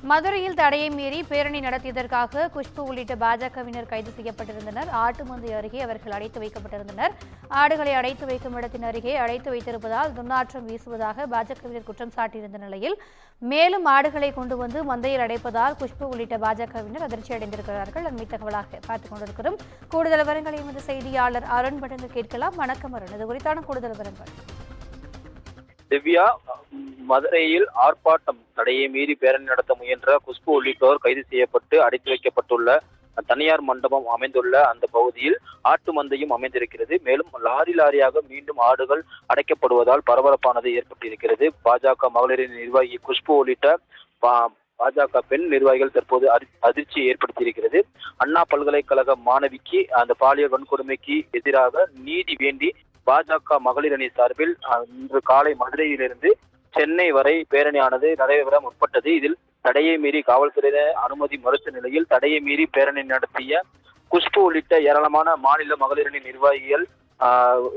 மதுரையில் தடையை மீறி பேரணி நடத்தியதற்காக குஷ்பு உள்ளிட்ட பாஜகவினர் கைது செய்யப்பட்டிருந்தனர். ஆட்டுமந்தை அருகே அவர்கள் அடைத்து வைக்கப்பட்டிருந்தனர். ஆடுகளை அடைத்து வைக்கும் இடத்தின் அருகே அடைத்து வைத்திருப்பதால் துர்நாற்றம் வீசுவதாக பாஜகவினர் குற்றம் சாட்டியிருந்த நிலையில் மேலும் ஆடுகளை கொண்டு வந்து மந்தையில் அடைப்பதால் குஷ்பு உள்ளிட்ட பாஜகவினர் அதிர்ச்சி அடைந்திருக்கிறார்கள். அண்மை தகவலாக பார்த்துக் கொண்டிருக்கிறோம். கூடுதல் விவரங்களை எமது செய்தியாளர் அருண் வழங்க கேட்கலாம். வணக்கம் அருண், இது குறித்தான கூடுதல் விவரங்கள். திவ்யா, மதுரையில் ஆர்ப்பாட்டம் தடையை மீறி பேரணி நடத்த முயன்ற குஷ்பு உள்ளிட்டோர் கைது செய்யப்பட்டு அடைத்து வைக்கப்பட்டுள்ள தனியார் மண்டபம் அமைந்துள்ள அந்த பகுதியில் ஆட்டு மந்தையும் அமைந்திருக்கிறது. மேலும் லாரியாக மீண்டும் ஆடுகள் அடைக்கப்படுவதால் பரபரப்பானது ஏற்பட்டிருக்கிறது. பாஜக மகளிரின் நிர்வாகி குஷ்பு உள்ளிட்ட பாஜக பெண் நிர்வாகிகள் தற்போது அதிர்ச்சியை ஏற்படுத்தியிருக்கிறது. அண்ணா பல்கலைக்கழக மாணவிக்கு அந்த பாலியல் வன்கொடுமைக்கு எதிராக நீதி வேண்டி பாஜக மகளிர் அணி சார்பில் இன்று காலை மதுரையிலிருந்து சென்னை வரை பேரணியானது நடைபெற முற்பட்டது. இதில் தடையை மீறி காவல்துறையினர் அனுமதி மறுத்த நிலையில் தடையை மீறி பேரணி நடத்திய குஷ்பு உள்ளிட்ட ஏராளமான மாநில மகளிர் அணி நிர்வாகிகள்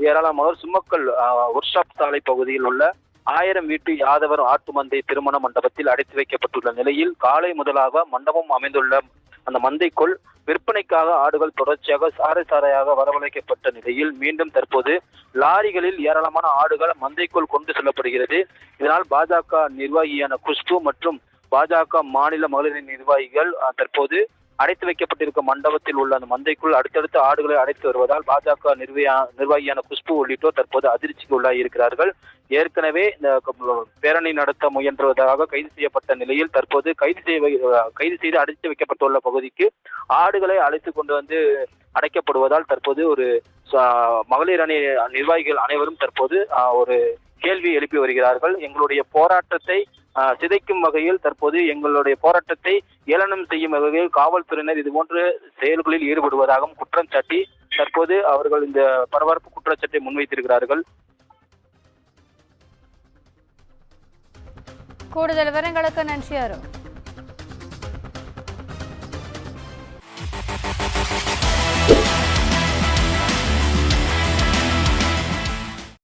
ஏராளமான சுமக்கல் ஒர்க் ஷாப் சாலை பகுதியில் உள்ள 1000 வீட்டு யாதவர் ஆட்டு மந்தை திருமண மண்டபத்தில் அடைத்து வைக்கப்பட்டுள்ள நிலையில் காலை முதலாக மண்டபம் அமைந்துள்ள அந்த மந்தைக்குள் விற்பனைக்காக ஆடுகள் தொடர்ச்சியாக சாறையாக வரவழைக்கப்பட்ட நிலையில் மீண்டும் தற்போது லாரிகளில் ஏராளமான ஆடுகள் மந்தைக்குள் கொண்டு செல்லப்படுகிறது. இதனால் பாஜக நிர்வாகியான குஷ்பு மற்றும் பாஜக மாநில மகளிர் நிர்வாகிகள் தற்போது அடைத்து வைக்கப்பட்டிருக்கும் மண்டபத்தில் உள்ள அந்த மந்தைக்குள் அடுத்தடுத்து ஆடுகளை அடைத்து வருவதால் பாஜக நிர்வாகியான குஷ்பு உள்ளிட்டோர் தற்போது அதிர்ச்சிக்கு உள்ளாகி இருக்கிறார்கள். ஏற்கனவே இந்த பேரணி நடத்த முயன்றதாக கைது செய்யப்பட்ட நிலையில் தற்போது கைது செய்து அடைத்து வைக்கப்பட்டுள்ள பகுதிக்கு ஆடுகளை அழைத்து கொண்டு வந்து அடைக்கப்படுவதால் தற்போது ஒரு மகளிர் அணி நிர்வாகிகள் அனைவரும் தற்போது ஒரு கேள்வி எழுப்பி வருகிறார்கள். எங்களுடைய போராட்டத்தை சிதைக்கும் வகையில் தற்போது எங்களுடைய போராட்டத்தை ஏளனம் செய்யும் வகையில் காவல்துறையினர் இதுபோன்ற செயல்களில் ஈடுபடுவதாகவும் குற்றம் சாட்டி தற்போது அவர்கள் இந்த பரபரப்பு குற்றச்சாட்டை முன்வைத்திருக்கிறார்கள். கூடுதல் விவரங்களுக்கு நன்றி அருண்.